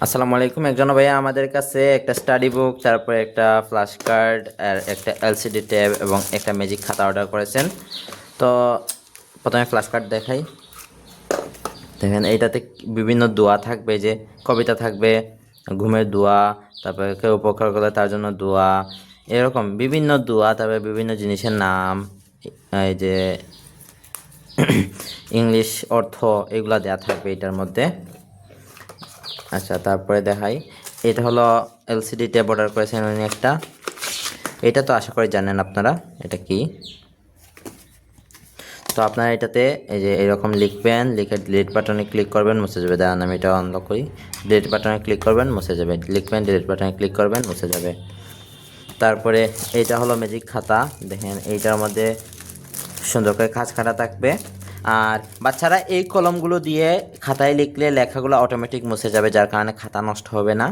আসসালামু আলাইকুম। একজন ভাইয়া আমাদের কাছে একটা স্টাডি বুক, তারপরে একটা ফ্ল্যাশ কার্ড আর একটা এলসিডি ট্যাব এবং একটা ম্যাজিক খাতা অর্ডার করেছেন। তো প্রথমে ফ্ল্যাশ কার্ড দেখাই। দেখেন এইটাতে বিভিন্ন দোয়া থাকবে, যে কবিতা থাকবে, ঘুমের দোয়া, তারপরে কেউ উপকার করলে তার জন্য দোয়া, এরকম বিভিন্ন দোয়া, তারপরে বিভিন্ন জিনিসের নাম, এই যে ইংলিশ অর্থ, এগুলা দেওয়া থাকবে এটার মধ্যে। আচ্ছা, তারপরে দেখাই। এটা হলো এলসিডি ট্যাব অর্ডার করেছেন উনি একটা। এটা তো আশা করি জানেন আপনারা এটা কি। তো আপনারা এটাতে এই যে এরকম লিখবেন, লিখে ডিলিট বাটনে ক্লিক করবেন, মুছে যাবে। দাঁড়ান আমি এটা আনলক করি। ডিলিট বাটনে ক্লিক করবেন, মুছে যাবে। লিখবেন, ডিলিট বাটনে ক্লিক করবেন, মুছে যাবে। তারপরে এইটা হলো ম্যাজিক খাতা। দেখেন এইটার মধ্যে সুন্দর করে খাঁজ কাটা থাকবে। আর বাচ্চারা এই কলমগুলো দিয়ে খাতায় লিখলে লেখাগুলো অটোমেটিক মুছে যাবে, যার কারণে খাতা নষ্ট হবে না।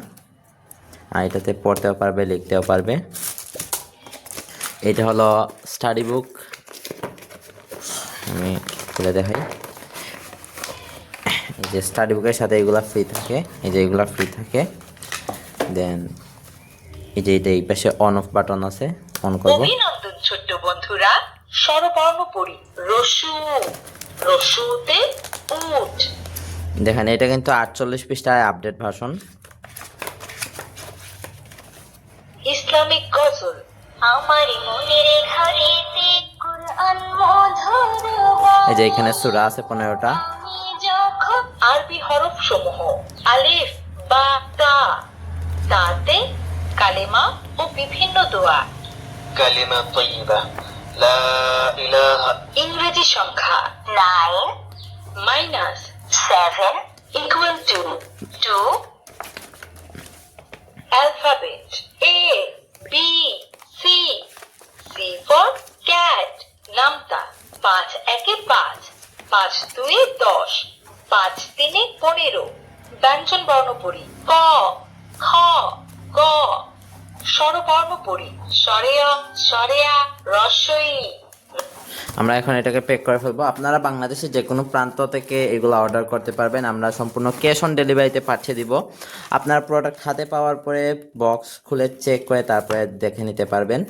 আর এটাতে পড়তেও পারবে, লিখতেও পারবে। এটা হলো স্টাডি বুক। আমি খুলে দেখাই। এই যে স্টাডি বুকের সাথে এগুলা ফ্রি থাকে, এই যে এগুলা ফ্রি থাকে। দেন এই যে এটা এই পাশে অন অফ বাটন আছে, অন করব। অভিনন্দন ছোট্ট বন্ধুরা, স্বরবর্ণ পড়ি। রসু, রসুতে উট। দেখেন এটা কিন্তু 48 পৃষ্ঠায় আপডেট ভার্সন। ইসলামিক গজল। আমারি মনের ঘরেতে কুরআন মধুর এই যে এখানে সূরা আছে 15টা। আমি যখন আরবি হরফ সমূহ আলিফ বা তা, তাতে কালেমা ও বিভিন্ন দোয়া। كلمة طيبة لا إله ইংরেজি সংখ্যা 9 minus 7 equal to 2। Alphabet A B C, C for cat, নামতা 5 একে 5, 5 দুয়ে 10, 5 তিনে 15। ব্যঞ্জন বর্ণ পড়ি। ক, খ, গ। স্বরবর্ণ পড়ি। সরেয়া, সরেয়া, রস্বই। আমরা এখন এটাকে প্যাক করে ফেলবো। আপনারা বাংলাদেশের যে কোনো প্রান্ত থেকে এগুলো অর্ডার করতে পারবেন। আমরা সম্পূর্ণ ক্যাশ অন ডেলিভারিতে পাঠিয়ে দিব। আপনার প্রোডাক্ট হাতে পাওয়ার পরে বক্স খুলে চেক করে তারপরে দেখে নিতে পারবেন।